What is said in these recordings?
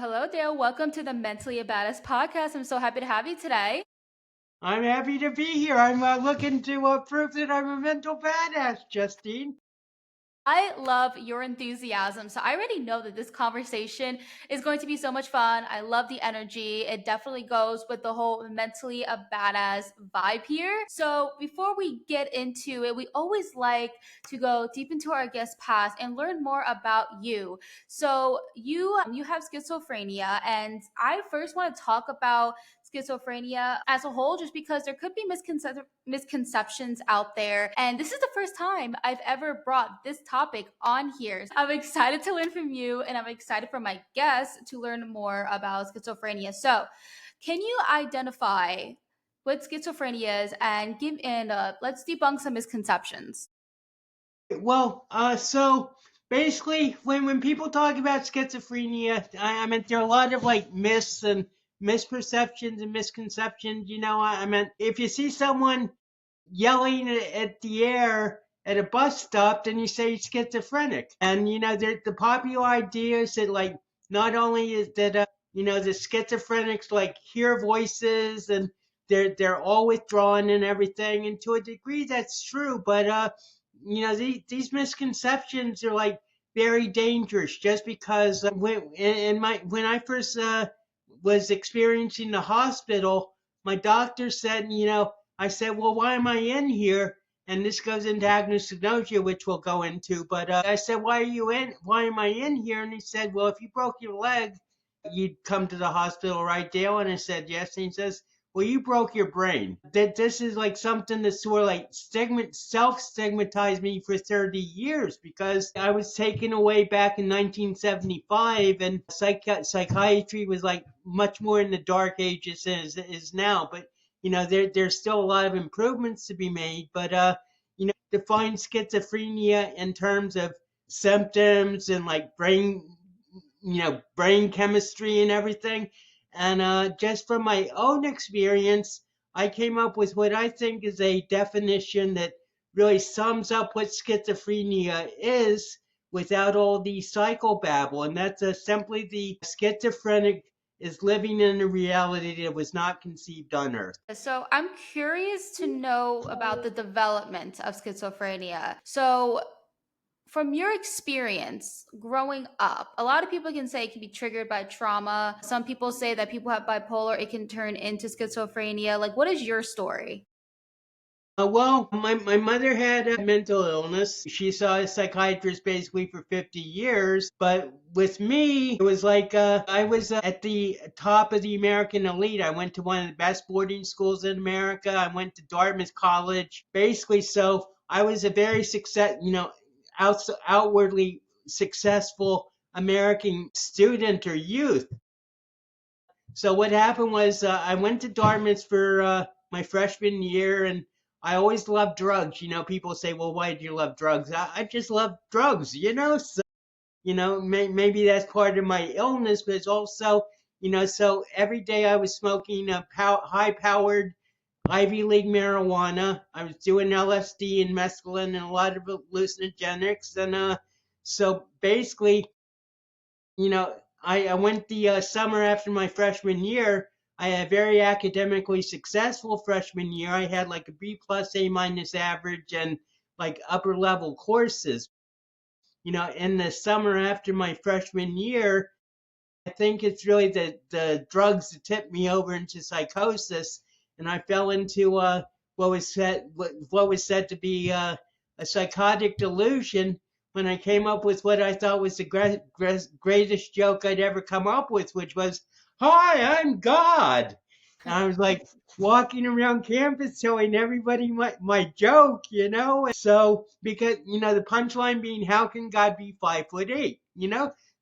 Hello, Dale. Welcome to the Mentally a Badass podcast. I'm so happy to have you today. I'm happy to be here. I'm looking to prove that I'm a mental badass, Justine. I love your enthusiasm. So I already know that this conversation is going to be so much fun. I love the energy. It definitely goes with the whole mentally a badass vibe here. So before we get into it, we always like to go deep into our guest past and learn more about you. So you have schizophrenia, and I first want to talk about schizophrenia as a whole, just because there could be misconceptions out there. And this is the first time I've ever brought this topic on here. I'm excited to learn from you, and I'm excited for my guests to learn more about schizophrenia. So, can you identify what schizophrenia is and let's debunk some misconceptions? So basically, when people talk about schizophrenia, I meant there are a lot of like myths and misperceptions and misconceptions. I meant if you see someone yelling at the air at a bus stop, then you say schizophrenic. And the popular idea is that like not only is that the schizophrenics like hear voices and they're all withdrawn and everything, and to a degree that's true, but these misconceptions are like very dangerous just because when I first was experiencing the hospital, my doctor said, I said, well, why am I in here? And this goes into agnosia, which we'll go into. But I said, why am I in here? And he said, well, if you broke your leg, you'd come to the hospital, right, Dale? And I said, yes. And he says, well, you broke your brain. That this is like something that sort of like self-stigmatized me for 30 years because I was taken away back in 1975, and psychiatry was like much more in the dark ages than it is now. But there's still a lot of improvements to be made. But define schizophrenia in terms of symptoms and like brain chemistry and everything. And just from my own experience, I came up with what I think is a definition that really sums up what schizophrenia is without all the psychobabble. And that's simply the schizophrenic is living in a reality that was not conceived on Earth. So, I'm curious to know about the development of schizophrenia. So, from your experience growing up, a lot of people can say it can be triggered by trauma. Some people say that people have bipolar, it can turn into schizophrenia. Like, what is your story? Well, my mother had a mental illness. She saw a psychiatrist basically for 50 years. But with me, it was like I was at the top of the American elite. I went to one of the best boarding schools in America. I went to Dartmouth College. Basically, so I was a very outwardly successful American student or youth. So what happened was I went to Dartmouth for my freshman year, and I always loved drugs. People say, "Well, why do you love drugs?" I just love drugs. So maybe that's part of my illness, but it's also so every day I was smoking high-powered Ivy League marijuana. I was doing LSD and mescaline and a lot of hallucinogenics, and so basically you know, I went the summer after my freshman year. I had a very academically successful freshman year. I had like a B plus, A minus average and like upper level courses. In the summer after my freshman year, I think it's really the drugs that tipped me over into psychosis, and I fell into what was said to be a psychotic delusion. When I came up with what I thought was the greatest joke I'd ever come up with, which was, "Hi, I'm God." And I was like walking around campus telling everybody my joke, So because the punchline being, "How can God be 5'8"?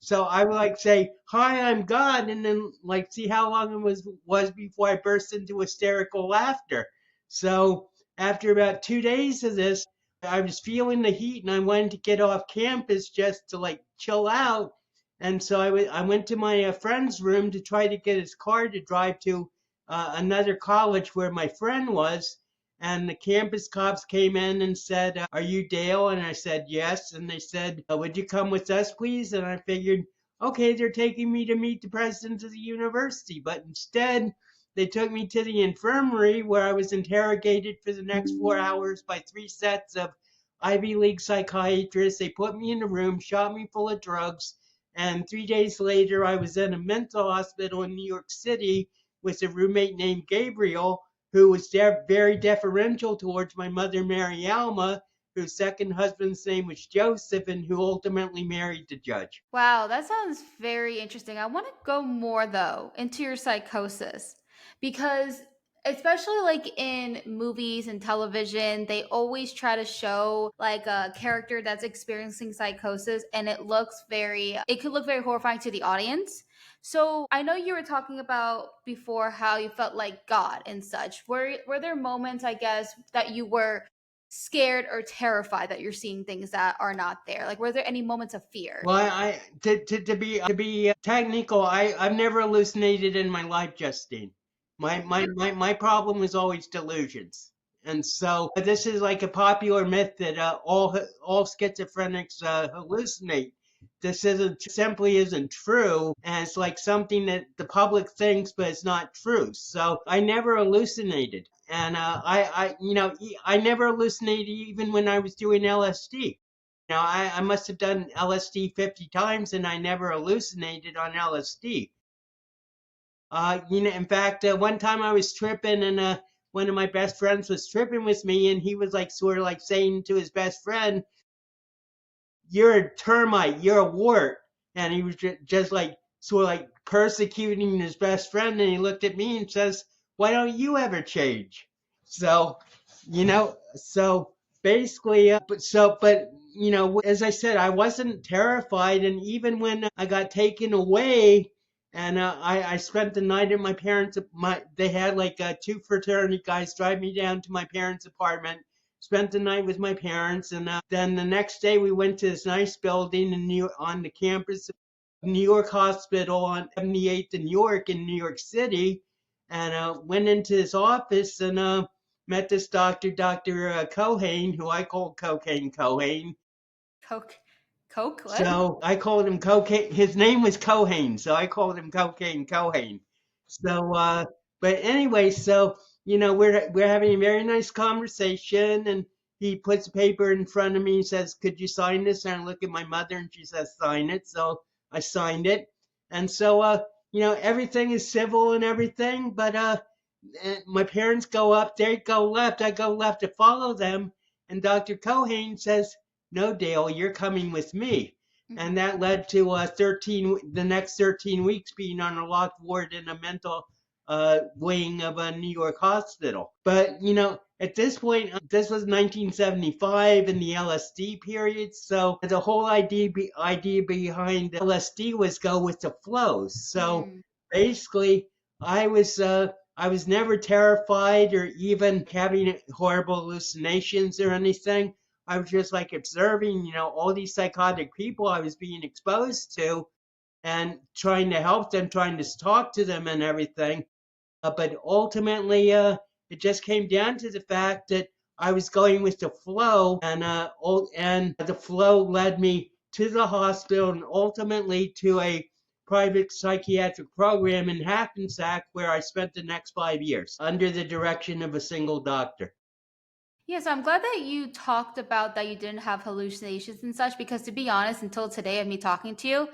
So I would like say, "Hi, I'm God," and then like see how long it was before I burst into hysterical laughter. So after about 2 days of this, I was feeling the heat and I wanted to get off campus just to like chill out. And so I went to my friend's room to try to get his car to drive to another college where my friend was. And the campus cops came in and said, "Are you Dale?" And I said, "Yes." And they said, "Would you come with us, please?" And I figured, okay, they're taking me to meet the president of the university. But instead, they took me to the infirmary where I was interrogated for the next 4 hours by 3 sets of Ivy League psychiatrists. They put me in a room, shot me full of drugs, and 3 days later, I was in a mental hospital in New York City with a roommate named Gabriel, who was very deferential towards my mother, Mary Alma, whose second husband's name was Joseph, and who ultimately married the judge. Wow, that sounds very interesting. I want to go more though into your psychosis because especially like in movies and television, they always try to show like a character that's experiencing psychosis and it could look very horrifying to the audience. So, I know you were talking about before how you felt like God and such. Were there moments, I guess, that you were scared or terrified that you're seeing things that are not there? Like, were there any moments of fear? Well, to be technical, I've never hallucinated in my life, Justine. My problem was always delusions, and so this is like a popular myth that all schizophrenics hallucinate. This isn't simply isn't true, and it's like something that the public thinks, but it's not true. So I never hallucinated, and I never hallucinated even when I was doing LSD. Now, I must have done LSD 50 times and I never hallucinated on LSD. In fact, one time I was tripping and one of my best friends was tripping with me and he was like sort of like saying to his best friend, "You're a termite, you're a wart." And he was just like sort of like persecuting his best friend. And he looked at me and says, "Why don't you ever change?" So, so basically, as I said, I wasn't terrified. And even when I got taken away, and I spent the night at my parents' they had like two fraternity guys drive me down to my parents' apartment. Spent the night with my parents, and then the next day we went to this nice building on the campus of New York Hospital on 78th in York in New York City, and went into his office and met this doctor, Dr. Cohane, who I called Cocaine Cohane. Coke, Coke, what? So I called him Cocaine. His name was Cohane, so I called him Cocaine Cohane. So, but anyway, so we're having a very nice conversation, and he puts a paper in front of me and says, "Could you sign this?" And I look at my mother, and she says, "Sign it." So I signed it, and so everything is civil and everything, but my parents go up, they go left, I go left to follow them, and Dr. Cohane says, "No, Dale, you're coming with me." And Mhm. that led to the next 13 weeks being on a locked ward in a mental wing of a New York hospital. But, at this point, this was 1975 in the LSD period. So the whole idea behind LSD was go with the flow. So Mm. basically, I was never terrified or even having horrible hallucinations or anything. I was just like observing, all these psychotic people I was being exposed to and trying to help them, trying to talk to them and everything. But ultimately, it just came down to the fact that I was going with the flow, and the flow led me to the hospital and ultimately to a private psychiatric program in Hackensack, where I spent the next 5 years under the direction of a single doctor. Yes, I'm glad that you talked about that you didn't have hallucinations and such because to be honest, until today of me talking to you,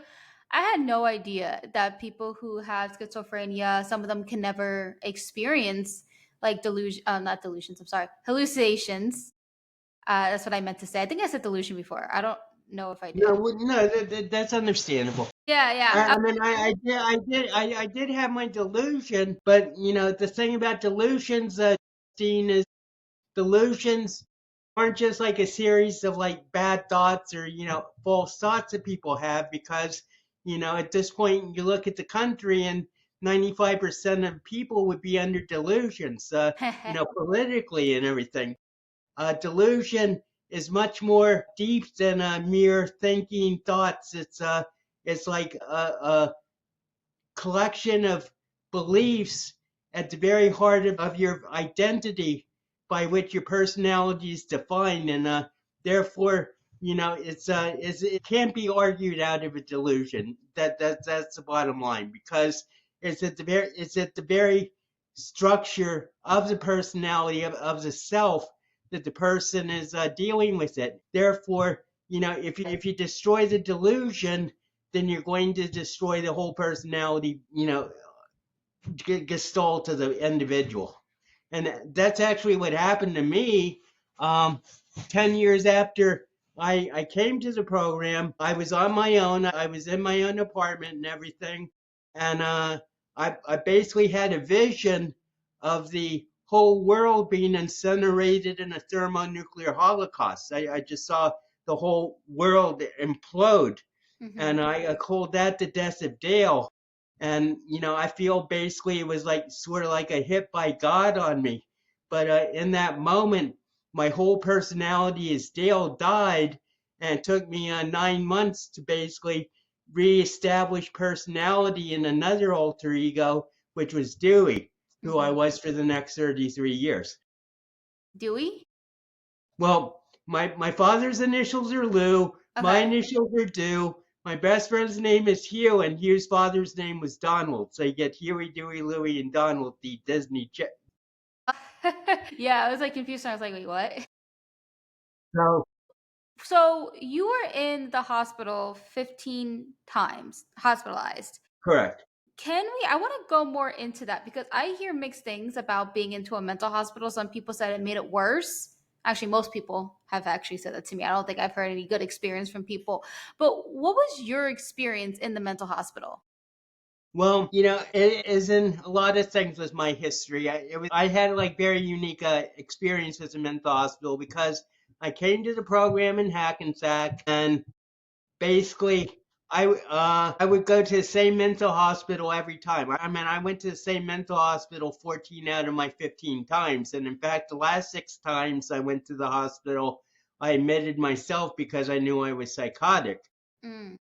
I had no idea that people who have schizophrenia, some of them can never experience like not delusions, I'm sorry, hallucinations. That's what I meant to say. I think I said delusion before. I don't know if I No, did. no, that's understandable. Yeah, I, yeah. I mean, I did have my delusion, but the thing about delusions, Dean, is delusions aren't just like a series of like bad thoughts or false thoughts that people have because at this point you look at the country and 95% of people would be under delusions, politically and everything. Delusion is much more deep than mere thinking thoughts. It's like a collection of beliefs at the very heart of your identity by which your personality is defined. And therefore, it can't be argued out of a delusion. That's the bottom line, because it's at the very structure of the personality of the self that the person is dealing with it. Therefore, if you destroy the delusion, then you're going to destroy the whole personality, gestalt of the individual. And that's actually what happened to me. 10 years after I came to the program, I was on my own. I was in my own apartment and everything. And I basically had a vision of the whole world being incinerated in a thermonuclear holocaust. I just saw the whole world implode. And Mm-hmm. I called that the death of Dale. And I feel basically it was like sort of like a hit by God on me. But in that moment, my whole personality as Dale died, and it took me 9 months to basically reestablish personality in another alter ego, which was Dewey, who I Mm-hmm. was for the next 33 years. Dewey? Well, my father's initials are Lou. My Okay. initials are Dew. My best friend's name is Hugh, and Hugh's father's name was Donald. So you get Huey, Dewey, Louie, and Donald, the Disney. Yeah, I was like confused. And I was like, wait, what? So So you were in the hospital 15 times, hospitalized. correct. I want to go more into that because I hear mixed things about being into a mental hospital. Some people said it made it worse. Actually, most people have actually said that to me. I don't think I've heard any good experience from people. But what was your experience in the mental hospital? Well, it is in a lot of things with my history. I had like very unique experiences in mental hospital because I came to the program in Hackensack, and basically I would go to the same mental hospital every time. I mean, I went to the same mental hospital 14 out of my 15 times, and in fact the last 6 times I went to the hospital, I admitted myself because I knew I was psychotic. Mm,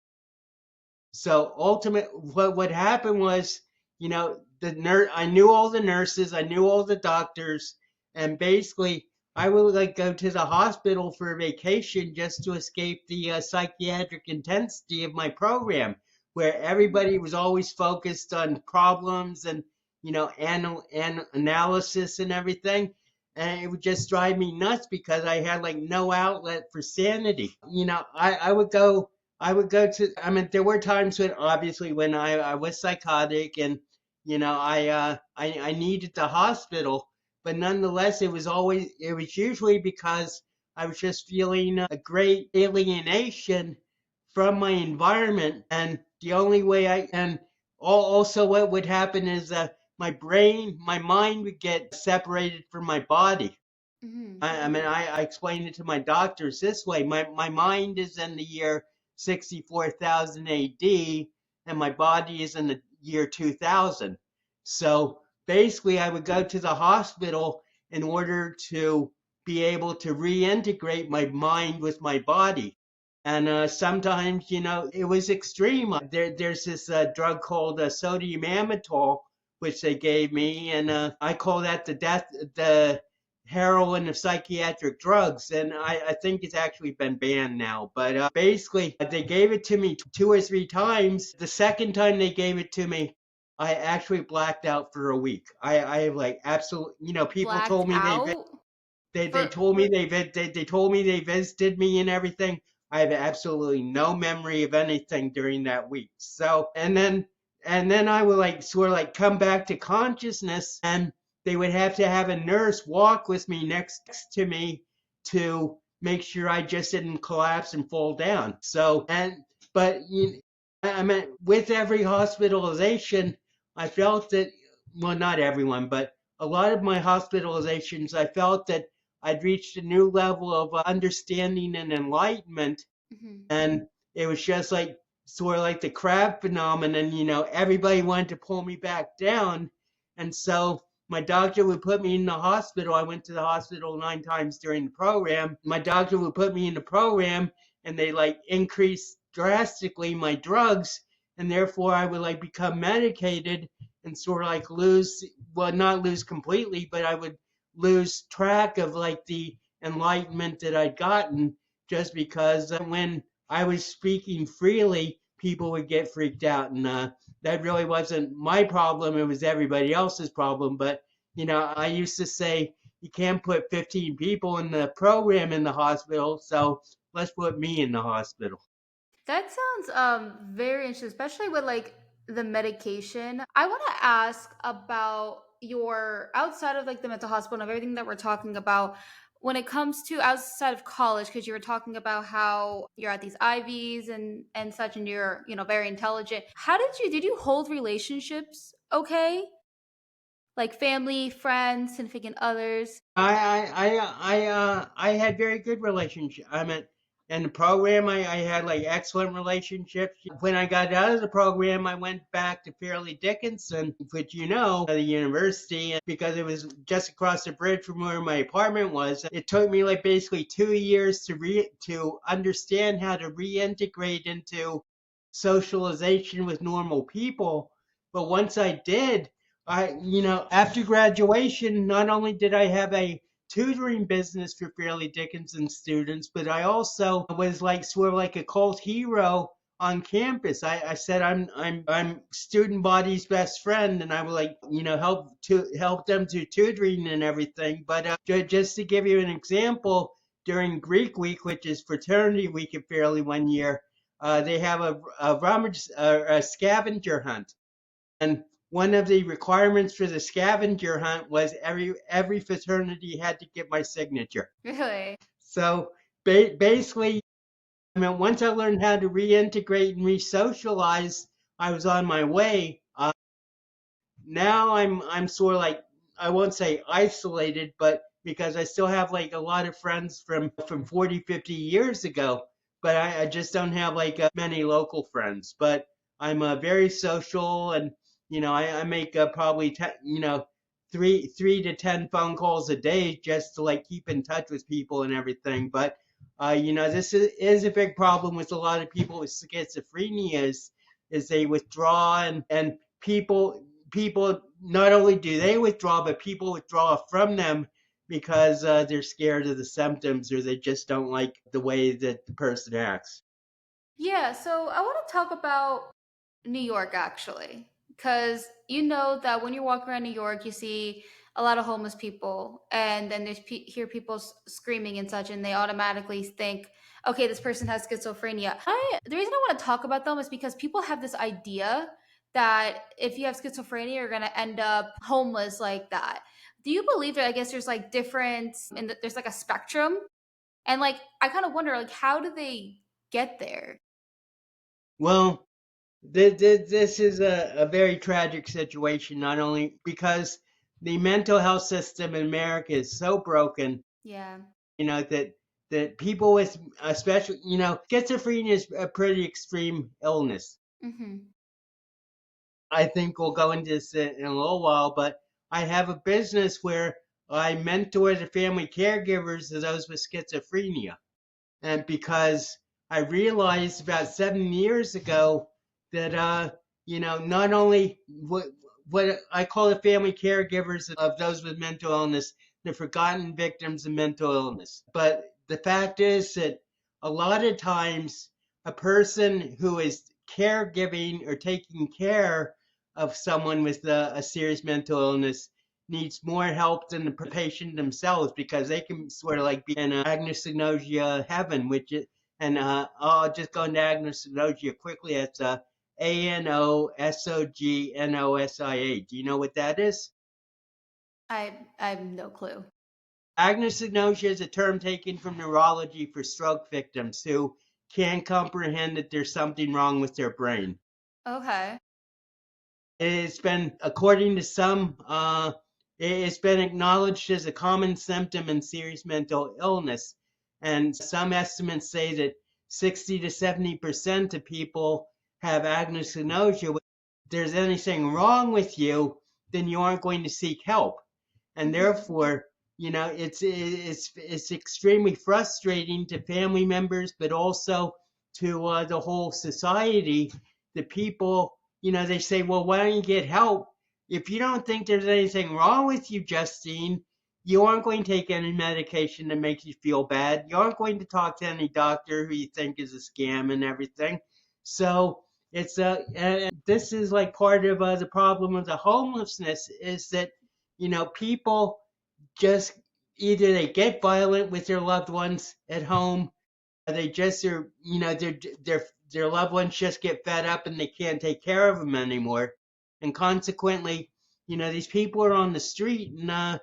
So what happened was, the nurse, I knew all the nurses, I knew all the doctors, and basically I would like go to the hospital for a vacation just to escape the psychiatric intensity of my program, where everybody was always focused on problems and analysis and everything. And it would just drive me nuts because I had like no outlet for sanity. I would go to, I mean, there were times when obviously when I was psychotic, and, I needed the hospital, but nonetheless, it was usually because I was just feeling a great alienation from my environment. And the only way and also what would happen is my mind would get separated from my body. mm-hmm. I mean, I explained it to my doctors this way. My mind is in the year 64,000 AD, and my body is in the year 2000. So basically, I would go to the hospital in order to be able to reintegrate my mind with my body. And sometimes, it was extreme. There's this drug called sodium amytal, which they gave me, and I call that the heroin of psychiatric drugs, and I think it's actually been banned now. But basically, they gave it to me 2 or 3 times. The second time they gave it to me, I actually blacked out for a week. I like absolutely, people Blacked told me out they for. told me they told me they visited me and everything. I have absolutely no memory of anything during that week. So and then I would like sort of like come back to consciousness, and they would have to have a nurse walk with me next to me to make sure I just didn't collapse and fall down. So but I mean, with every hospitalization, I felt that, well, not everyone, but a lot of my hospitalizations, I felt that I'd reached a new level of understanding and enlightenment. Mhm. And it was just like sort of like the crab phenomenon, everybody wanted to pull me back down. And so my doctor would put me in the hospital. I went to the hospital 9 times during the program. My doctor would put me in the program, and they like increased drastically my drugs, and therefore I would like become medicated and sort of like lose, well, not lose completely, but I would lose track of like the enlightenment that I'd gotten. just because when I was speaking freely, people would get freaked out. And that really wasn't my problem. It was everybody else's problem. But, I used to say, you can't put 15 people in the program in the hospital. So let's put me in the hospital. That sounds very interesting, especially with like the medication. I want to ask about your outside of like the mental hospital and everything that we're talking about when it comes to outside of college, because you were talking about how you're at these IVs and such, and you're very intelligent. How did you hold relationships okay? Like family, friends, significant others? I had very good relationship. I mean, in the program, I had like excellent relationships. When I got out of the program, I went back to Fairleigh Dickinson, which the university, and because it was just across the bridge from where my apartment was. It took me like basically 2 years to understand how to reintegrate into socialization with normal people. But once I did, after graduation, not only did I have a tutoring business for Fairleigh Dickinson students, but I also was like sort of like a cult hero on campus. I said I'm student body's best friend, and I would like help them do tutoring and everything. But just to give you an example, during Greek Week, which is fraternity week at Fairleigh one year, they have a scavenger hunt. And one of the requirements for the scavenger hunt was every fraternity had to get my signature. Really? So basically, I mean, once I learned how to reintegrate and re-socialize, I was on my way. Now I'm sort of like, I won't say isolated, but because I still have like a lot of friends from 40, 50 years ago, but I just don't have like many local friends. But I'm very social, and I make probably three to 10 phone calls a day just to like keep in touch with people and everything. But this is a big problem with a lot of people with schizophrenia is they withdraw, and people not only do they withdraw, but people withdraw from them because they're scared of the symptoms, or they just don't like the way that the person acts. Yeah, so I want to talk about New York actually, because you know that when you're walking around New York, you see a lot of homeless people, and then hear people screaming and such, and they automatically think, okay, this person has schizophrenia. The reason I want to talk about them is because people have this idea that if you have schizophrenia, you're gonna end up homeless like that. Do you believe that? I guess there's like different, and there's like a spectrum, and like I kind of wonder, like, how do they get there? Well, this is a very tragic situation, not only because the mental health system in America is so broken, Yeah. that people with, especially, schizophrenia is a pretty extreme illness. Mm-hmm. I think we'll go into this in a little while, but I have a business where I mentor the family caregivers of those with schizophrenia. And because I realized about 7 years ago that, not only what I call the family caregivers of those with mental illness, the forgotten victims of mental illness. But the fact is that a lot of times a person who is caregiving or taking care of someone with a serious mental illness needs more help than the patient themselves, because they can sort of like be in agnosia heaven, which is, and I'll just go into agnosia quickly. It's ANOSOGNOSIA. Do you know what that is? I have no clue. Agnosia is a term taken from neurology for stroke victims who can't comprehend that there's something wrong with their brain. Okay. It's been, according to some, it's been acknowledged as a common symptom in serious mental illness. And some estimates say that 60 to 70% of people have agnosia. If there's anything wrong with you, then you aren't going to seek help. And Hmm. therefore, it's extremely frustrating to family members, but also to the whole society. The people, they say, well, why don't you get help? If you don't think there's anything wrong with you, Justine, You aren't going to take any medication that makes you feel bad. You aren't going to talk to any doctor who you think is a scam and everything. So it's and this is like part of the problem of the homelessness is that people just either they get violent with their loved ones at home, they just are, their loved ones just get fed up and they can't take care of them anymore, and consequently, these people are on the street, and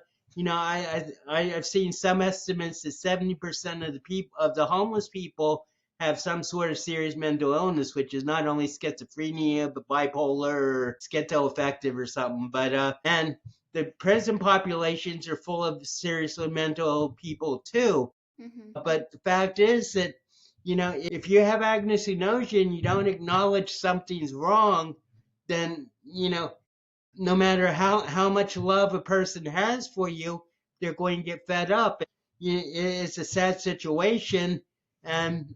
I've seen some estimates that 70% of the people of the homeless people have some sort of serious mental illness, which is not only schizophrenia but bipolar or schizoaffective or something. But and the prison populations are full of seriously mental people too. Mm-hmm. But the fact is that, if you have agnosia and you don't acknowledge something's wrong, then, no matter how much love a person has for you, they're going to get fed up. It's a sad situation. And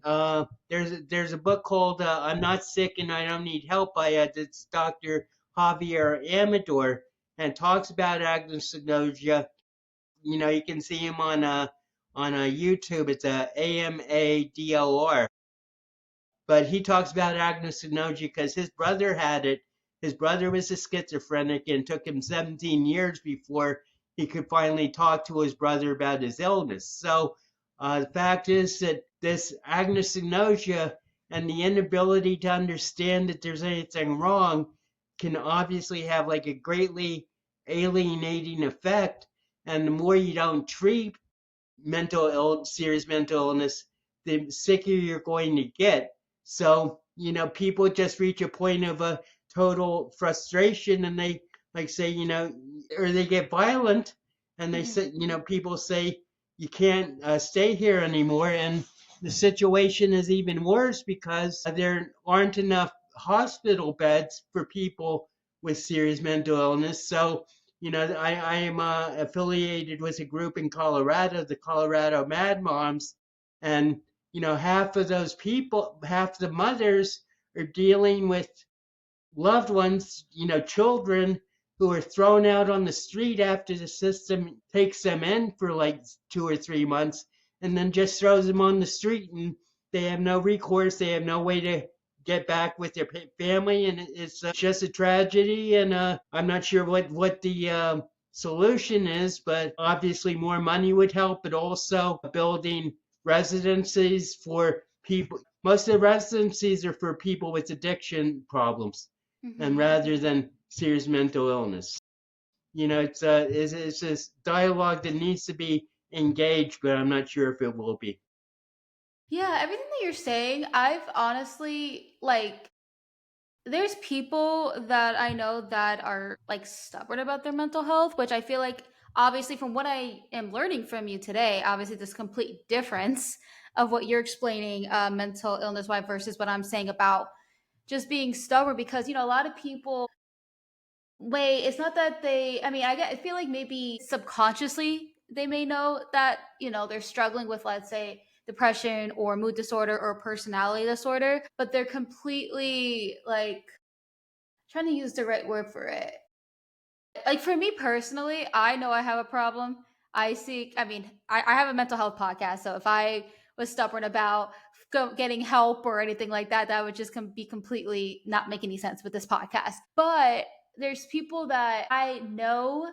there's a book called "I'm Not Sick and I Don't Need Help" by this Dr. Javier Amador, and talks about agnosia. You can see him on a YouTube. It's Amador. But he talks about agnosia because his brother had it. His brother was a schizophrenic, and it took him 17 years before he could finally talk to his brother about his illness. So the fact is that this agnosia and the inability to understand that there's anything wrong can obviously have like a greatly alienating effect. And the more you don't treat serious mental illness, the sicker you're going to get. So, people just reach a point of a total frustration, and they like say, or they get violent, and they Mm-hmm. say, people say you can't stay here anymore. And the situation is even worse because there aren't enough hospital beds for people with serious mental illness. So I am affiliated with a group in Colorado, the Colorado Mad Moms, and half of those people, half the mothers, are dealing with loved ones, children who are thrown out on the street after the system takes them in for like 2 or 3 months, and then just throws them on the street, and they have no recourse. They have no way to get back with their family, and it's just a tragedy. And I'm not sure what the solution is, but obviously more money would help, but also building residencies for people. Most of the residencies are for people with addiction problems, and Mm-hmm. rather than serious mental illness. It's this dialogue that needs to be engaged, but I'm not sure if it will be. Yeah, everything that you're saying, I've honestly like there's people that I know that are like stubborn about their mental health, which I feel like obviously from what I am learning from you today, obviously this complete difference of what you're explaining mental illness why versus what I'm saying about just being stubborn because a lot of people wait, it's not that they I feel like maybe subconsciously they may know that, they're struggling with let's say depression or mood disorder or personality disorder, but they're completely like trying to use the right word for it. Like for me personally, I know I have a problem. I have a mental health podcast. So if I was stubborn about getting help or anything like that, that would just be completely not make any sense with this podcast. But there's people that I know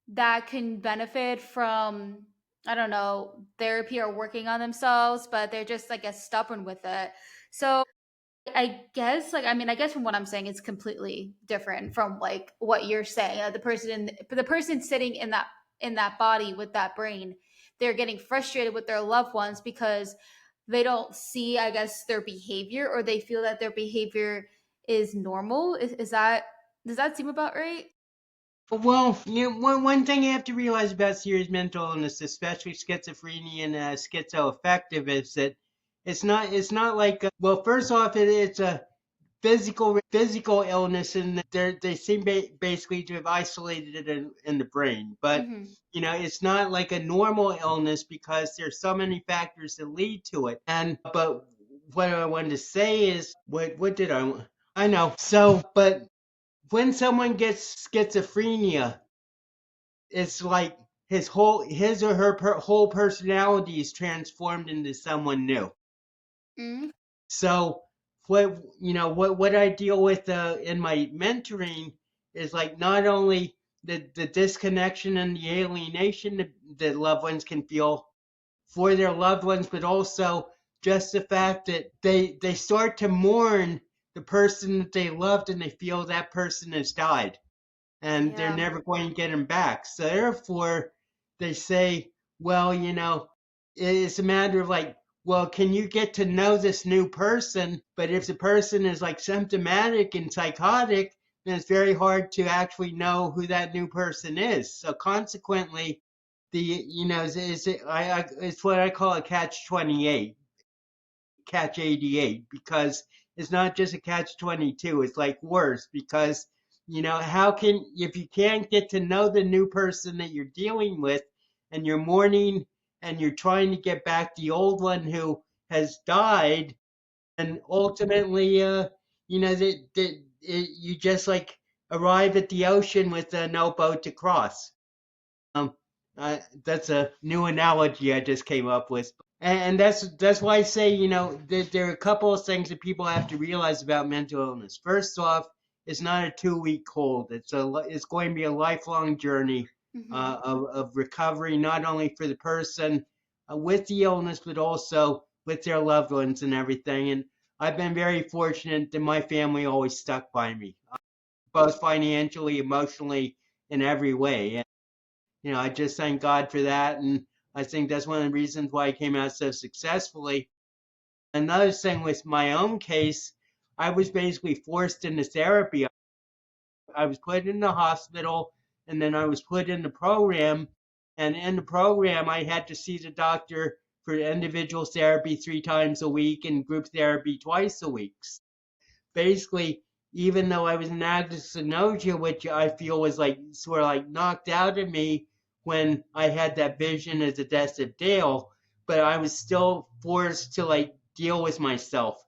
that can benefit from, I don't know, therapy or working on themselves, but they're just, I guess, stubborn with it. So I guess from what I'm saying, it's completely different from like what you're saying. The person sitting in that body with that brain, they're getting frustrated with their loved ones because they don't see, I guess, their behavior or they feel that their behavior is normal. Is that does that seem about right? Well, one thing you have to realize about serious mental illness, especially schizophrenia and schizoaffective, is that it's not like well, first off, it's a physical illness, and they seem basically to have isolated it in the brain. But Mm-hmm. it's not like a normal illness because there's so many factors that lead to it. And but what I wanted to say is what did I know. So, but when someone gets schizophrenia, it's like his or her whole personality is transformed into someone new. Mm. So what I deal with in my mentoring is like not only the disconnection and the alienation that loved ones can feel for their loved ones, but also just the fact that they start to mourn the person that they loved and they feel that person has died and they're Yeah. never going to get him back. So therefore, they say, well, it's a matter of like, well, can you get to know this new person? But if the person is like symptomatic and psychotic, then it's very hard to actually know who that new person is. So consequently, it's what I call a catch 88, because it's not just a catch 22. It's like worse because, how can, if you can't get to know the new person that you're dealing with and you're mourning and you're trying to get back the old one who has died, and ultimately, you just like arrive at the ocean with no boat to cross. Um, that's a new analogy I just came up with. And that's why I say, that there are a couple of things that people have to realize about mental illness. First off, it's not a 2-week cold. It's going to be a lifelong journey Mm-hmm. of recovery, not only for the person with the illness, but also with their loved ones and everything. And I've been very fortunate that my family always stuck by me, both financially, emotionally, in every way. I just thank God for that. And I think that's one of the reasons why I came out so successfully. Another thing with my own case, I was basically forced into therapy. I was put in the hospital and then I was put in the program. And in the program, I had to see the doctor for individual therapy 3 times a week and group therapy twice a week. Basically, even though I was in agnosia, which I feel was like sort of like knocked out of me when I had that vision as the death of Dale, but I was still forced to like deal with myself.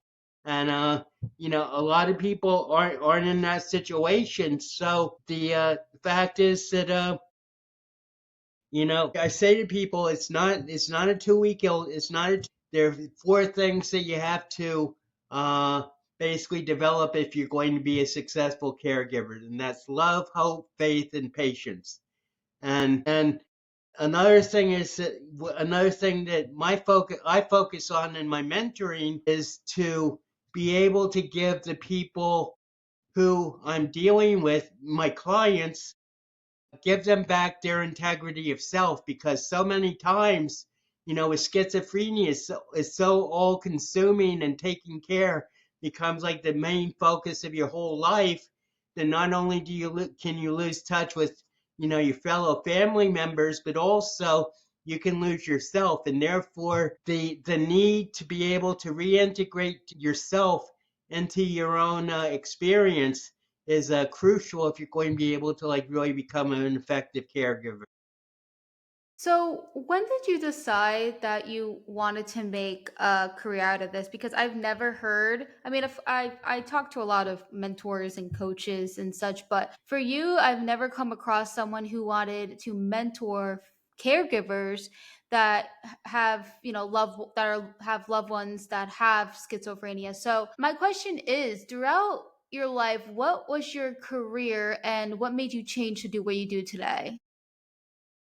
And a lot of people aren't in that situation. So the fact is that I say to people, it's not a 2-week illness. There are 4 things that you have to uh, basically develop if you're going to be a successful caregiver, and that's love, hope, faith, and patience. And another thing that I focus on in my mentoring is to be able to give the people who I'm dealing with, my clients, give them back their integrity of self, because so many times, with schizophrenia is so all consuming, and taking care becomes like the main focus of your whole life. Then not only can you lose touch with your fellow family members, but also you can lose yourself. And therefore the need to be able to reintegrate yourself into your own experience is crucial if you're going to be able to like really become an effective caregiver. So, when did you decide that you wanted to make a career out of this? Because I've never heard. I mean, if I talk to a lot of mentors and coaches and such, but for you, I've never come across someone who wanted to mentor caregivers that have have loved ones that have schizophrenia. So, my question is, throughout your life, what was your career and what made you change to do what you do today?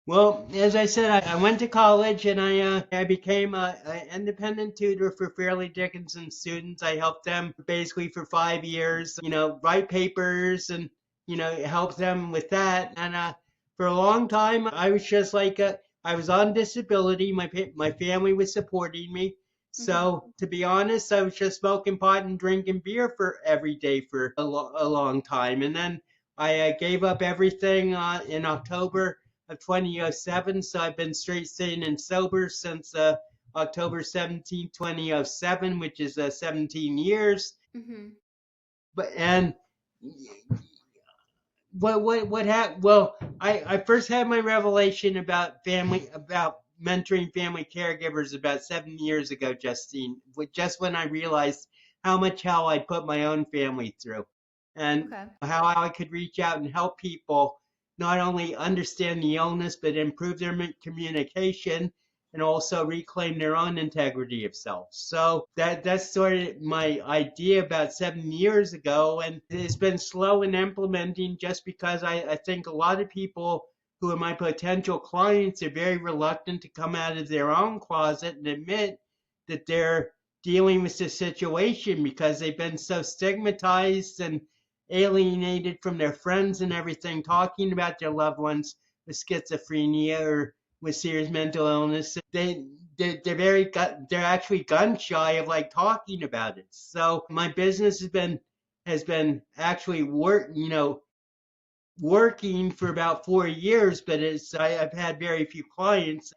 Well, as I said, I went to college and I became a independent tutor for Fairleigh Dickinson students. I helped them basically for 5 years, write papers and help them with that. And for a long time, I was just like I was on disability. My family was supporting me. Hmm. So to be honest, I was just smoking pot and drinking beer for every day for a long time. And then I gave up everything in October of 2007. So I've been straight sane and sober since October 17th, 2007, which is 17 years. Hmm. And what happened? Well, I first had my revelation about mentoring family caregivers about 7 years ago, Justine, just when I realized how much hell I put my own family through, and Okay. how I could reach out and help people. not only understand the illness, but improve their communication and also reclaim their own integrity of self. So that's sort of my idea about 7 years ago, and it's been slow in implementing just because I think a lot of people who are my potential clients are very reluctant to come out of their own closet and admit that they're dealing with the situation because they've been so stigmatized and alienated from their friends and everything, talking about their loved ones with schizophrenia or with serious mental illness. They're actually gun shy of like talking about it. So my business has been actually working for about 4 years, but I've had very few clients.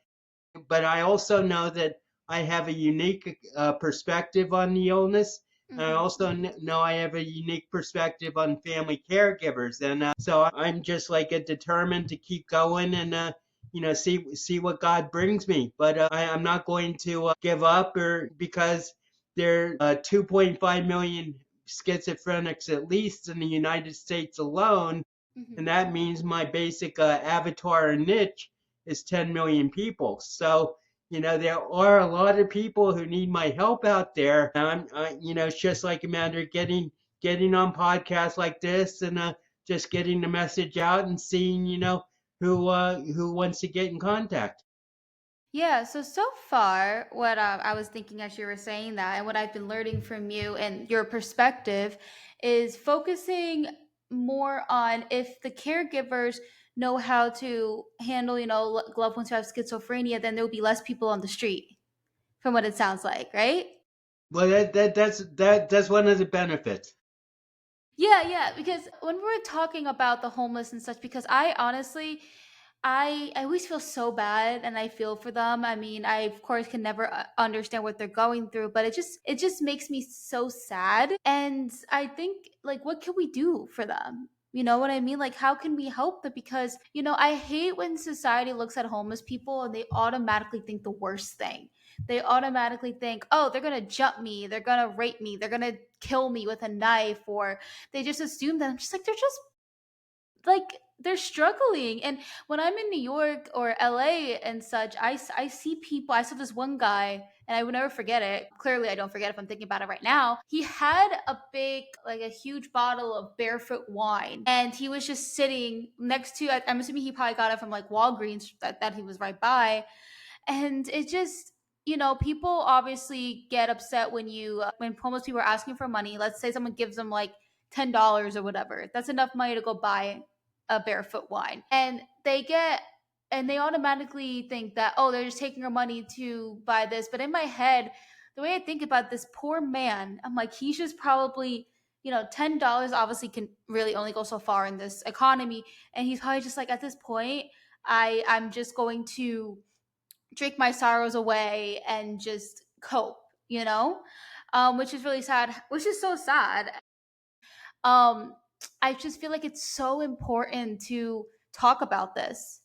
But I also know that I have a unique perspective on the illness. And I Hmm. also know I have a unique perspective on family caregivers, and so I'm just like determined to keep going and see what God brings me. But I'm not going to give up, or because there are 2.5 million schizophrenics at least in the United States alone, and Hmm. that means my basic avatar and niche is 10 million people. So there are a lot of people who need my help out there. It's just like a matter of getting on podcasts like this and just getting the message out and seeing who wants to get in contact. Yeah, so far, what I was thinking as you were saying that, and what I've been learning from you and your perspective, is focusing more on if the caregivers know how to handle, loved ones who have schizophrenia, then there will be less people on the street, from what it sounds like, right? Well, that's one of the benefits. Yeah, yeah, because when we were talking about the homeless and such, because I honestly, I always feel so bad and I feel for them. I mean, I of course can never understand what they're going through, but it just makes me so sad. And I think, like, what can we do for them? You know what I mean? Like, how can we help them? Because, I hate when society looks at homeless people and they automatically think the worst thing. They automatically think, oh, they're gonna jump me, they're gonna rape me, they're gonna kill me with a knife, or they just assume that I'm just like, they're struggling. And when I'm in New York or LA and such, I see people. I saw this one guy and I would never forget it. Clearly I don't forget if I'm thinking about it right now. He had a big, like a huge bottle of barefoot wine and he was just sitting next to, I'm assuming he probably got it from like Walgreens that he was right by. And it just, people obviously get upset when when homeless people are asking for money. Let's say someone gives them like $10 or whatever. That's enough money to go buy a barefoot wine. And they automatically think that, oh, they're just taking our money to buy this. But in my head, the way I think about this poor man, I'm like, he's just probably, $10 obviously can really only go so far in this economy. And he's probably just like, at this point, I'm just going to drink my sorrows away and just cope, which is really sad, which is so sad. um I just feel like it's so important to talk about this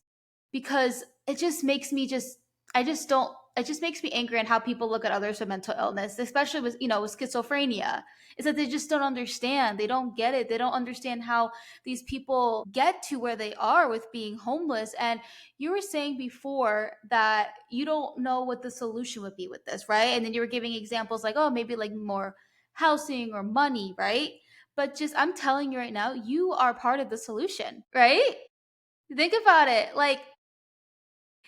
because it just makes me just I just don't it just makes me angry at how people look at others with mental illness, especially with schizophrenia. Is that they just don't understand. They don't get it. They don't understand how these people get to where they are with being homeless. And you were saying before that you don't know what the solution would be with this, right? And then you were giving examples like, oh, maybe like more housing or money, right? But just I'm telling you right now, you are part of the solution, right? Think about it. Like,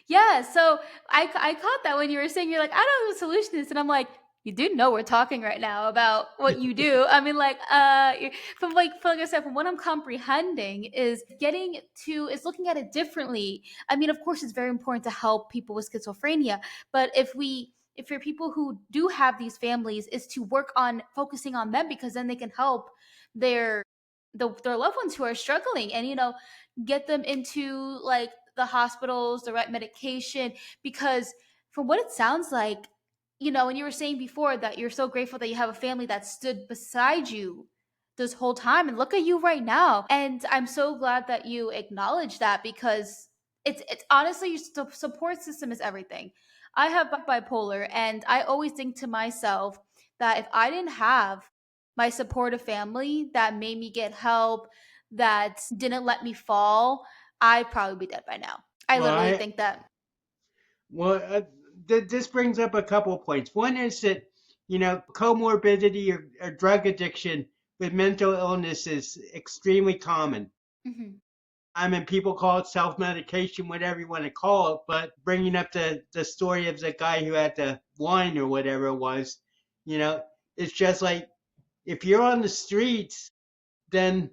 yeah, so I caught that when you were saying you're like, I don't know what the solution is, and I'm like, you do know we're talking right now about what you do. I mean, like, from like I said, from what I'm comprehending is looking at it differently. I mean, of course, it's very important to help people with schizophrenia, but if you're people who do have these families, is to work on focusing on them because then they can help their their loved ones who are struggling, and get them into like the hospitals, the right medication. Because from what it sounds like, and you were saying before that you're so grateful that you have a family that stood beside you this whole time, and look at you right now. And I'm so glad that you acknowledge that because it's honestly your support system is everything. I have bipolar, and I always think to myself that if I didn't have my supportive family that made me get help, that didn't let me fall, I'd probably be dead by now. I Well, literally I think that. well this brings up a couple of points. One is that comorbidity or drug addiction with mental illness is extremely common. Mhm. I mean, people call it self-medication, whatever you want to call it, but bringing up the story of the guy who had the wine or whatever it was, you know, it's just like if you're on the streets, then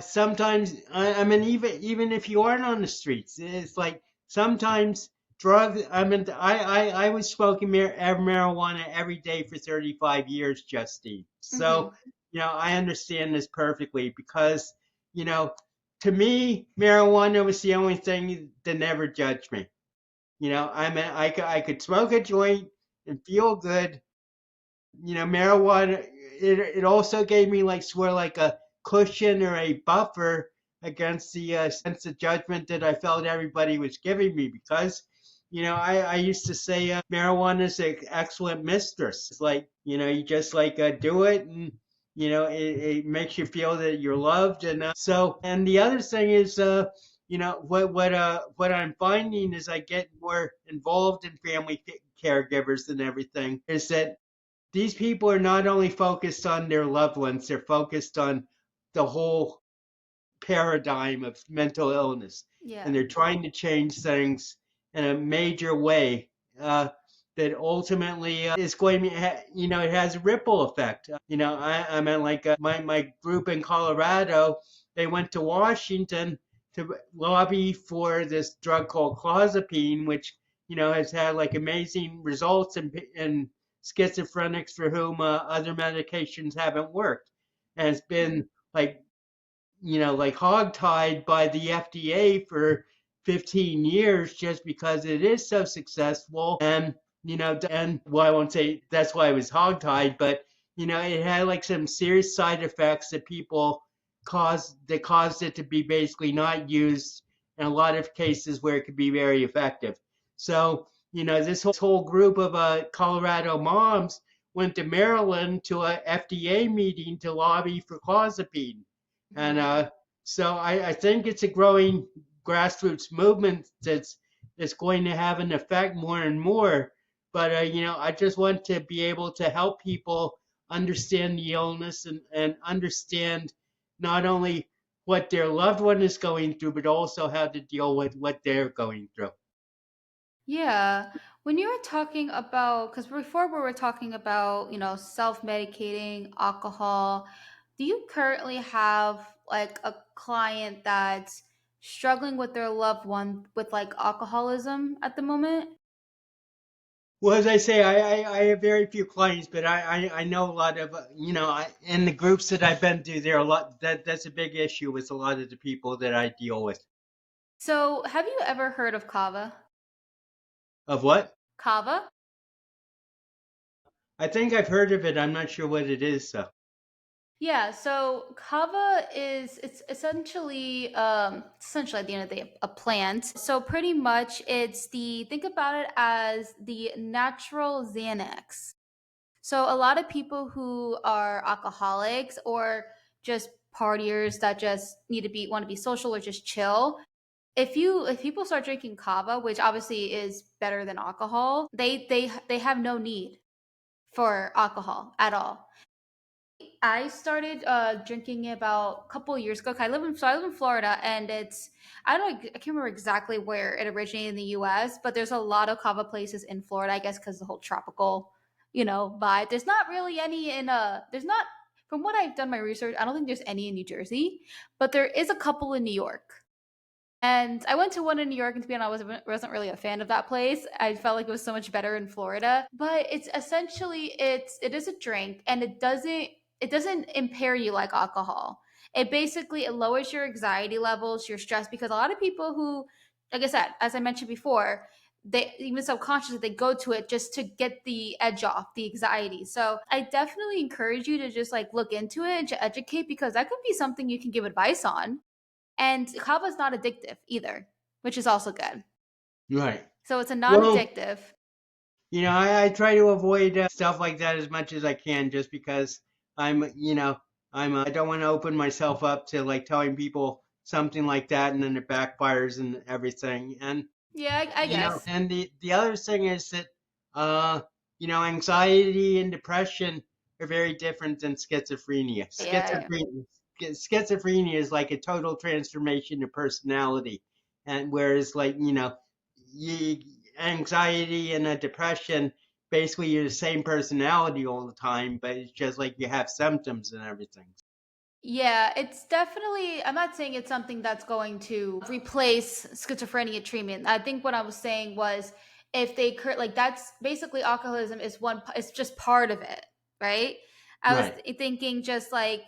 sometimes I mean even if you aren't on the streets, it's like sometimes drugs. I mean, I was smoking marijuana every day for 35 years, Justine. So Mhm. I understand this perfectly because you know to me marijuana was the only thing that never judged me. I mean, I could smoke a joint and feel good. Marijuana, it also gave me like a cushion or a buffer against the sense of judgment that I felt everybody was giving me because I used to say marijuana is an excellent mistress. It's like you just like do it, and it makes you feel that you're loved. And and the other thing is what I'm finding as I get more involved in family caregivers and everything is that these people are not only focused on their loved ones, they're focused on the whole paradigm of mental illness. And Yeah. they're trying to change things in a major way that ultimately is going to, it has a ripple effect. I mean, like my group in Colorado, they went to Washington to lobby for this drug called clozapine, which, has had like amazing results in schizophrenics for whom other medications haven't worked. And it's been like like hogtied by the FDA for 15 years just because it is so successful. And, and well, I won't say that's why it was hogtied, but, it had like some serious side effects that caused it to be basically not used in a lot of cases where it could be very effective. So, this whole group of Colorado moms went to Maryland to a FDA meeting to lobby for clozapine. And Mhm. so I think it's a growing grassroots movement that's going to have an effect more and more. But I just want to be able to help people understand the illness and understand not only what their loved one is going through, but also how to deal with what they're going through. Yeah. When you were talking about, because before we were talking about, self-medicating, alcohol, do you currently have like a client that's struggling with their loved one with like alcoholism at the moment? Well, as I say, I have very few clients, but I know a lot of, in the groups that I've been to, there are a lot, that's a big issue with a lot of the people that I deal with. So, have you ever heard of kava? Of what? Kava? I think I've heard of it. I'm not sure what it is, though. Yeah, so kava is it's essentially at the end of the day a plant. So pretty much it's the think about it as the natural Xanax. So a lot of people who are alcoholics or just partiers that just need to be want to be social or just chill, if people start drinking kava, which obviously is better than alcohol, they have no need for alcohol at all. I started drinking it about a couple of years ago. 'Cause I live in Florida, and I can't remember exactly where it originated in the U.S., but there's a lot of kava places in Florida. I guess because the whole tropical, vibe. There's not really any in There's not from what I've done my research. I don't think there's any in New Jersey, but there is a couple in New York. And I went to one in New York, and to be honest, I wasn't really a fan of that place. I felt like it was so much better in Florida. But it's essentially it is a drink, and it doesn't impair you like alcohol. It lowers your anxiety levels, your stress, because a lot of people who, like I said, as I mentioned before, they even subconsciously they go to it just to get the edge off, the anxiety. So I definitely encourage you to just like look into it and to educate because that could be something you can give advice on. And kava is not addictive either, which is also good. Right. So it's a Well, non-addictive. I try to avoid stuff like that as much as I can just because I'm, I don't want to open myself up to like telling people something like that, and then it backfires and everything. And Yeah, I guess. and the other thing is that uh, anxiety and depression are very different than schizophrenia. Yeah. Schizophrenia is like a total transformation of personality, and whereas like you, anxiety and a depression, basically you're the same personality all the time, but it's just like you have symptoms and everything. Yeah, it's definitely, I'm not saying it's something that's going to replace schizophrenia treatment. I think what I was saying was if they like that's basically alcoholism is it's just part of it, right? I was Right. thinking just like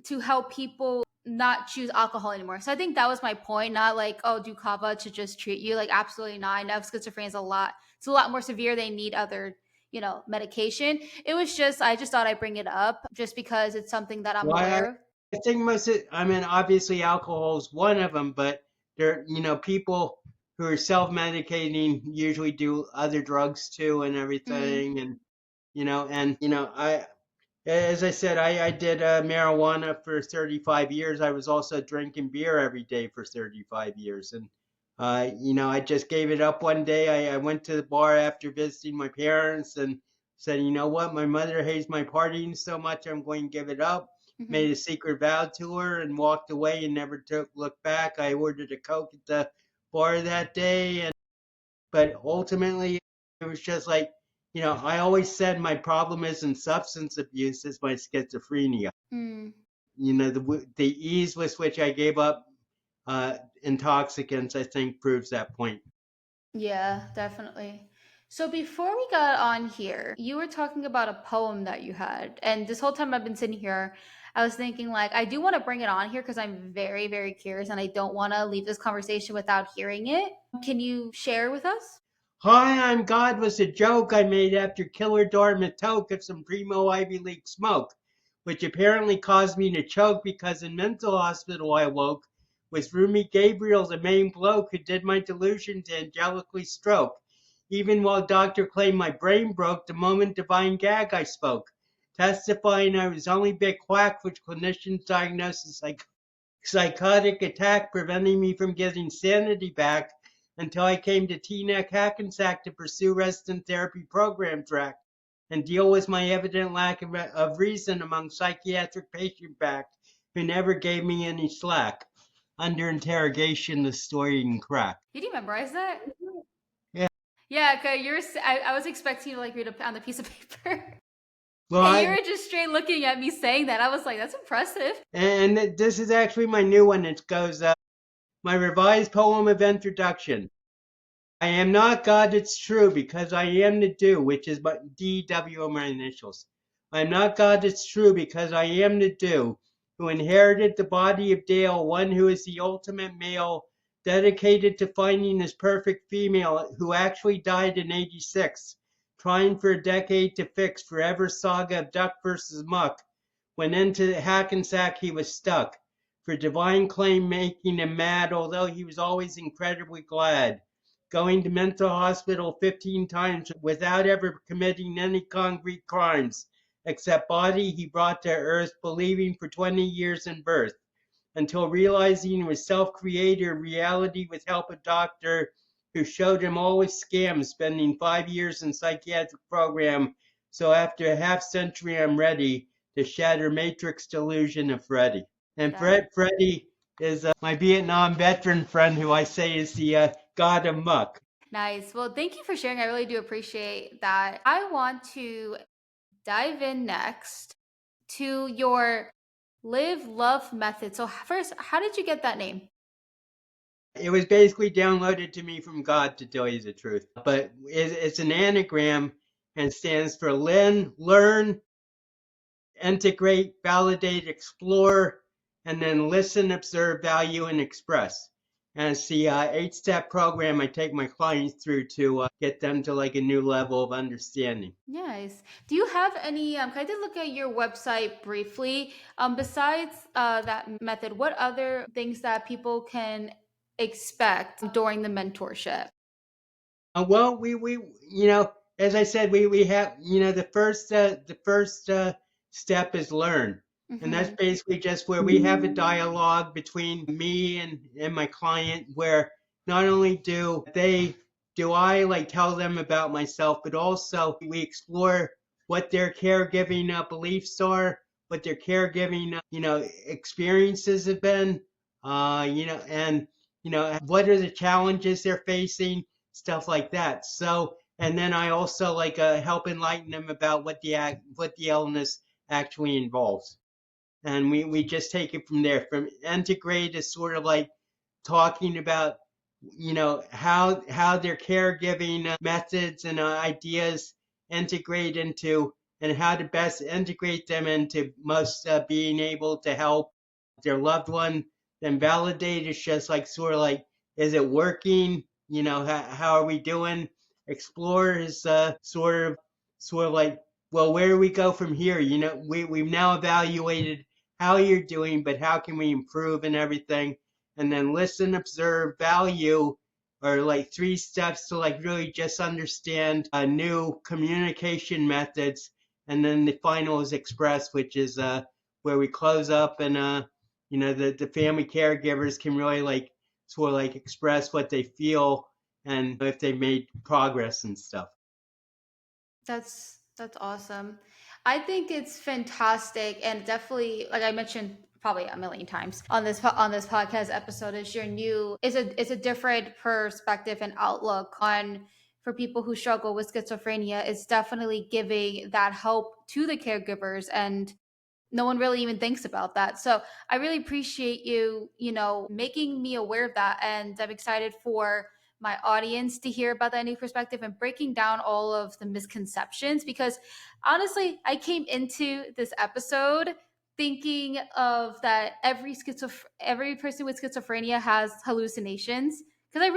to help people not choose alcohol anymore. So I think that was my point, not like, oh, do kava to just treat you. Like, absolutely not. I know schizophrenia is it's a lot more severe. They need other, medication. It was just, I just thought I'd bring it up just because it's something that I'm Why aware of. I think I mean, obviously alcohol is one of them, but there, people who are self-medicating usually do other drugs too and Mm-hmm. everything. And, as I said, I did marijuana for 35 years. I was also drinking beer every day for 35 years. And, I just gave it up one day. I went to the bar after visiting my parents and said, you know what, my mother hates my partying so much, I'm going to give it up. Mm-hmm. Made a secret vow to her and walked away and never looked back. I ordered a Coke at the bar that day. But ultimately, it was just like, I always said my problem isn't substance abuse, it's my schizophrenia. Mm. The ease with which I gave up intoxicants, I think, proves that point. Yeah, definitely. So before we got on here, you were talking about a poem that you had. And this whole time I've been sitting here, I was thinking like I do want to bring it on here because I'm very, very curious and I don't want to leave this conversation without hearing it. Can you share with us? Hi, I'm God was a joke I made after Killer Dartmouth toke of some primo Ivy League smoke, which apparently caused me to choke because in mental hospital I woke with Rumi Gabriel, the main bloke who did my delusions angelically stroke. Even while doctor claimed my brain broke the moment divine gag I spoke, testifying I was only bit quack which clinicians diagnosed as psychotic attack, preventing me from getting sanity back until I came to Teaneck Hackensack to pursue resident therapy program track and deal with my evident lack of reason among psychiatric patient back who never gave me any slack. Under interrogation, the story can crack. Did you memorize that? Yeah. Yeah, okay. I was expecting you to like read it on the piece of paper. Well, And you were just straight looking at me saying that. I was like, that's impressive. and this is actually my new one. It goes, my revised poem of introduction. I am not God, it's true, because I am the do, which is but DW are my initials. I am not God, it's true, because I am the do, who inherited the body of Dale, one who is the ultimate male, dedicated to finding his perfect female, who actually died in 86, trying for a decade to fix forever saga of duck versus muck. When into Hackensack he was stuck, for divine claim making him mad, although he was always incredibly glad going to mental hospital 15 times without ever committing any concrete crimes, except body he brought to earth, believing for 20 years in birth, until realizing he was self-creator reality with help of doctor who showed him all his scams, spending 5 years in psychiatric program. So after a half century, I'm ready to shatter matrix delusion of Freddy. And That Freddie is my Vietnam veteran friend who I say is the god of muck. nice. Well, thank you for sharing. I really do appreciate that. I want to dive in next to your live love method. So first, how did you get that name? It was basically downloaded to me from God, to tell you the truth. But it's an anagram and stands for learn, integrate, validate, explore, and then listen, observe, value, and express. And it's the 8-step program I take my clients through to get them to like a new level of understanding. Nice. Do you have any? I did look at your website briefly. Besides that method, what other things that people can expect during the mentorship? Well, we as I said, we have the first step is learn. And that's Mhm. basically just where we have a dialogue between me and my client where not only do I like tell them about myself, but also we explore what their caregiving beliefs are, what their caregiving experiences have been, and what are the challenges they're facing, stuff like that. So, and then I also like help enlighten them about what the illness actually involves, and we just take it from there. From integrate is sort of like talking about how their caregiving methods and ideas integrate into, and how to best integrate them into most being able to help their loved one. Then validate is just like sort of like, is it working, how are we doing. Explore is sort of like, well, where do we go from here, we've now evaluated how you're doing, but how can we improve and everything. And then listen, observe, value are like three steps to like really just understand new communication methods. And then the final is express, which is where we close up, and the family caregivers can really like sort of like express what they feel and if they made progress and stuff. That's awesome. I think it's fantastic, and definitely, like I mentioned probably a million times on this podcast episode, is your new is a different perspective and outlook on for people who struggle with schizophrenia. It's definitely giving that help to the caregivers, and no one really even thinks about that. So I really appreciate you, making me aware of that. And I'm excited for my audience to hear about that new perspective and breaking down all of the misconceptions, because honestly, I came into this episode thinking of that every person with schizophrenia has hallucinations. Because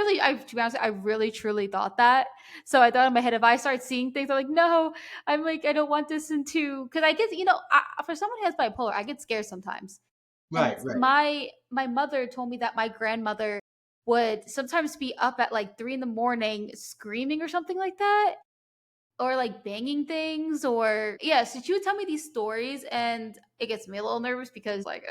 to be honest, I really truly thought that. So I thought in my head, if I start seeing things, I'm like, no, I'm like, I don't want this into, because I get, for someone who has bipolar, I get scared sometimes. And Right, right, my mother told me that my grandmother would sometimes be up at like 3 in the morning screaming or something like that, or like banging things, or yeah. So she would tell me these stories, and it gets me a little nervous because like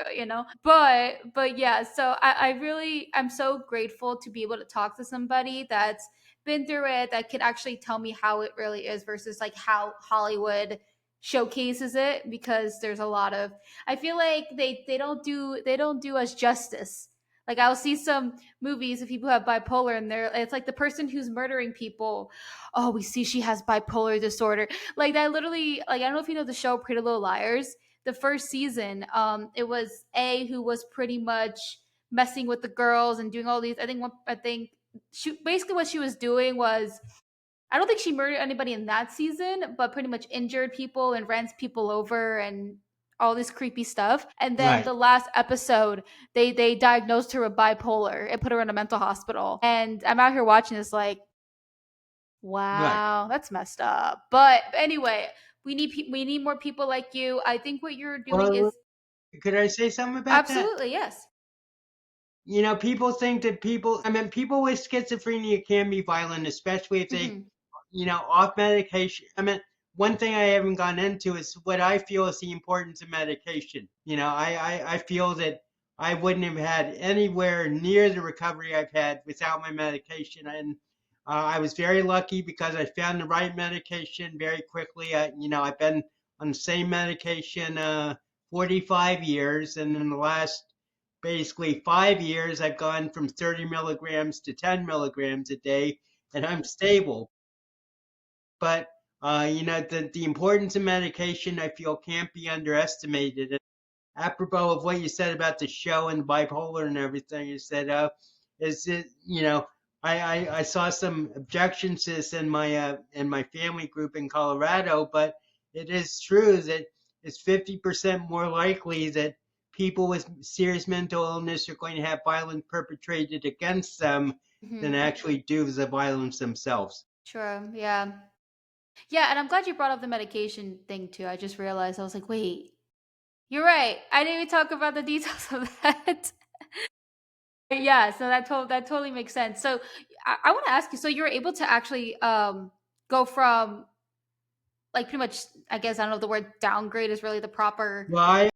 but yeah. So I'm so grateful to be able to talk to somebody that's been through it, that can actually tell me how it really is versus like how Hollywood showcases it, because there's a lot of, I feel like they don't do us justice. Like I'll see some movies of people who have bipolar, and it's like the person who's murdering people, oh, we see she has bipolar disorder. Like that literally, like I don't know if you know the show Pretty Little Liars. The first season, it was A who was pretty much messing with the girls and doing all these. I think she basically what she was doing was, I don't think she murdered anybody in that season, but pretty much injured people and ran people over and all this creepy stuff. And then right, the last episode, they diagnosed her with bipolar and put her in a mental hospital. And I'm out here watching this like, right. wow, that's messed up. But anyway, we need more people like you. I think what you're doing Well, is could I say something about that? absolutely yes. People think that people with schizophrenia can be violent, especially if they, Hmm. off medication. One thing I haven't gone into is what I feel is the importance of medication. I feel that I wouldn't have had anywhere near the recovery I've had without my medication. And I was very lucky because I found the right medication very quickly. I've been on the same medication 45 years, and in the last basically 5 years, I've gone from 30 milligrams to 10 milligrams a day, and I'm stable. But the importance of medication, I feel, can't be underestimated. And apropos of what you said about the show and bipolar and everything, is that is it I saw some objections to this in my family group in Colorado, but it is true that it's 50% more likely that people with serious mental illness are going to have violence perpetrated against them than Hmm. actually do the violence themselves. Sure. Yeah. Yeah, and I'm glad you brought up the medication thing too. I just realized, I was like, wait, you're right. I didn't even talk about the details of that. Yeah, so that totally makes sense. So I want to ask you, so you're able to actually go from like pretty much, I guess I don't know if the word downgrade is really the proper. Why?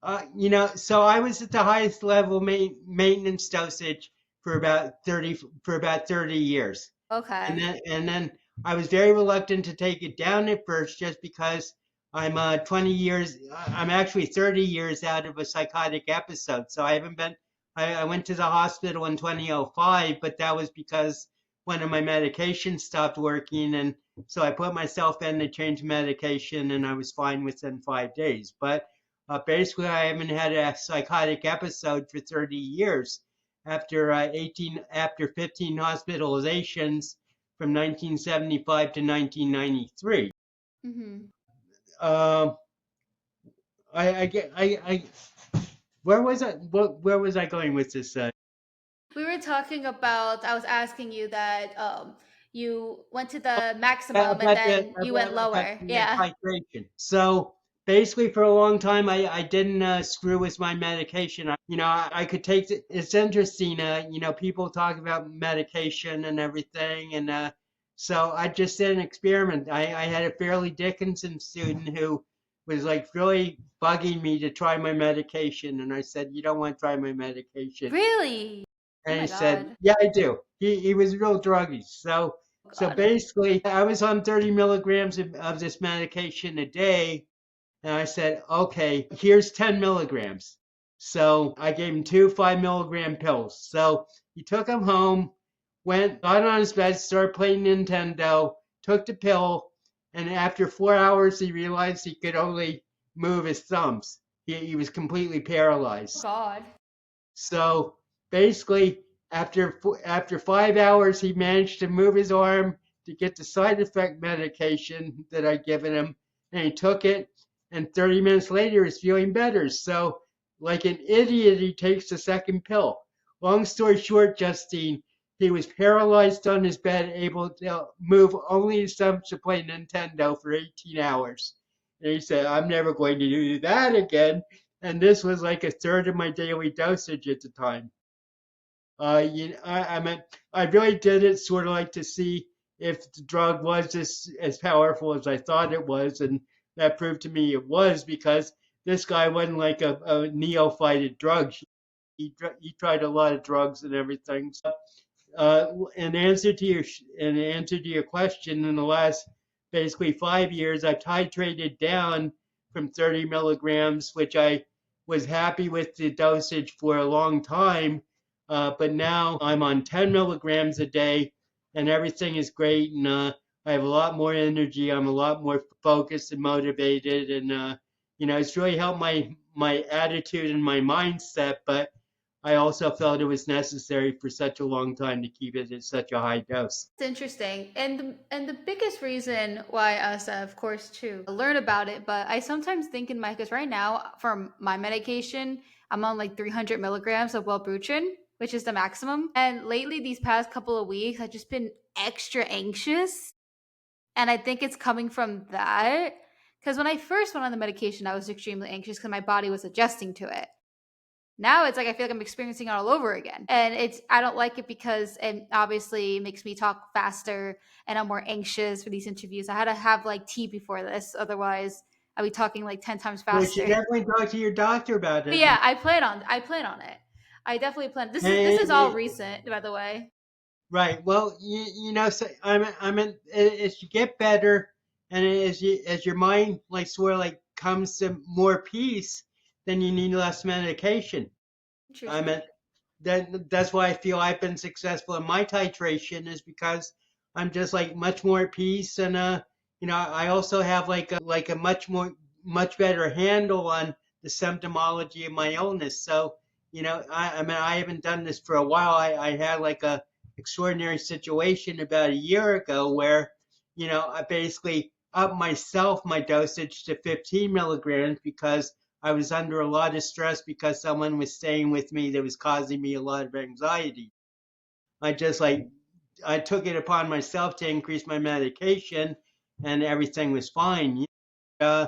So I was at the highest level maintenance dosage for about 30 years. Okay. And then I was very reluctant to take it down at first just because I'm actually 30 years out of a psychotic episode. So I haven't been, I went to the hospital in 2005, but that was because one of my medications stopped working. And so I put myself in to change medication and I was fine within 5 days. But basically, I haven't had a psychotic episode for 30 years after 15 hospitalizations from 1975 to 1993. Hmm. Uh, I where was where was I going with this? We were talking about, I was asking you that you went to the maximum and About then you went lower. the Yeah. titration. So basically, for a long time, I didn't screw with my medication. I could take it. It's interesting. People talk about medication and everything, and so I just did an experiment. I had a Fairleigh Dickinson student who was like really bugging me to try my medication, and I said, "You don't want to try my medication." Really? Oh And he my said, God. "Yeah, I do." He was real druggy. Oh So God. basically, I was on 30 milligrams of this medication a day, and I said, "Okay, here's 10 milligrams." So I gave him two 5 milligram pills. So he took them home, got on his bed, started playing Nintendo, took the pill, and after 4 hours, he realized he could only move his thumbs. He was completely Oh paralyzed. God. So basically, after 5 hours, he managed to move his arm to get the side effect medication that I'd given him, and he took it. And 30 minutes later, he's feeling better. So, like an idiot, he takes the second pill. Long story short, Justine, he was paralyzed on his bed, able to move only his thumbs to play Nintendo for 18 hours. And he said, "I'm never going to do that again." And this was like a third of my daily dosage at the time. I mean, I really did it sort of like to see if the drug was just as powerful as I thought it was, and that proved to me it was because this guy wasn't like a neophyte at drugs. He tried a lot of drugs and everything. So in answer to your question, in the last basically 5 years, I've titrated down from 30 milligrams, which I was happy with the dosage for a long time, but now I'm on 10 milligrams a day, and everything is great, and I have a lot more energy. I'm a lot more focused and motivated, and it's really helped my attitude and my mindset, but I also felt it was necessary for such a long time to keep it at such a high dose. It's interesting. And the biggest reason why us, of course, too, learn about it, but I sometimes think in my, because right now for my medication, I'm on like 300 milligrams of Wellbutrin, which is the maximum. And lately, these past couple of weeks, I've just been extra anxious. And I think it's coming from that. Because when I first went on the medication, I was extremely anxious because my body was adjusting to it. Now it's like I feel like I'm experiencing it all over again. And I don't like it because it obviously makes me talk faster and I'm more anxious for these interviews. I had to have like tea before this, otherwise I'd be talking like 10 times Well, you should faster. definitely talk to your doctor about But it. yeah, I plan on it. I definitely plan. This is all And recent, by the way. right. Well, so as you get better, and as your mind like sort of like comes to more peace, then you need less medication. I Interesting. mean, that's why I feel I've been successful in my titration is because I'm just like much more at peace, and I also have like a much better handle on the symptomology of my illness. So I mean I haven't done this for a while. I had like a extraordinary situation about a year ago where I basically upped my dosage to 15 milligrams because I was under a lot of stress because someone was staying with me that was causing me a lot of anxiety. I just like I took it upon myself to increase my medication, and everything was fine. Uh,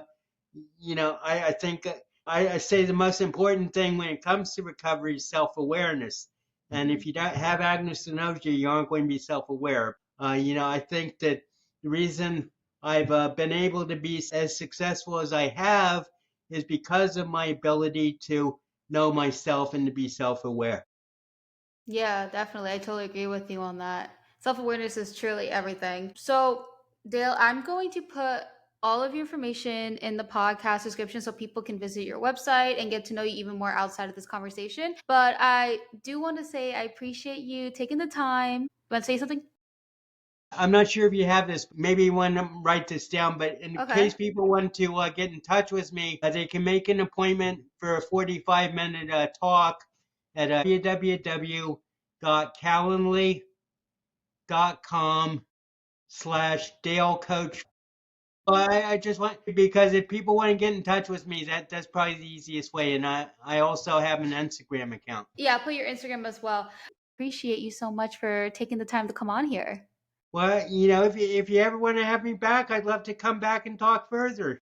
I think I say the most important thing when it comes to recovery is self-awareness. And if Mhm. you don't have agnosia, you aren't going to be self-aware. I think that the reason I've been able to be as successful as I have is because of my ability to know myself and to be self-aware. Yeah, definitely. I totally agree with you on that. Self awareness is truly everything. So, Dale, I'm going to put all of your information in the podcast description so people can visit your website and get to know you even more outside of this conversation. But I do want to say I appreciate you taking the time. Want to say something? I'm not sure if you have this. Maybe you want to write this down, but in Okay. case people want to get in touch with me, they can make an appointment for a 45-minute talk at www.calendly.com/Dale Coach. Well, I just want, because if people want to get in touch with me, that's probably the easiest way. And I also have an Instagram account. Yeah, put your Instagram as well. Appreciate you so much for taking the time to come on here. Well, if you ever want to have me back, I'd love to come back and talk further.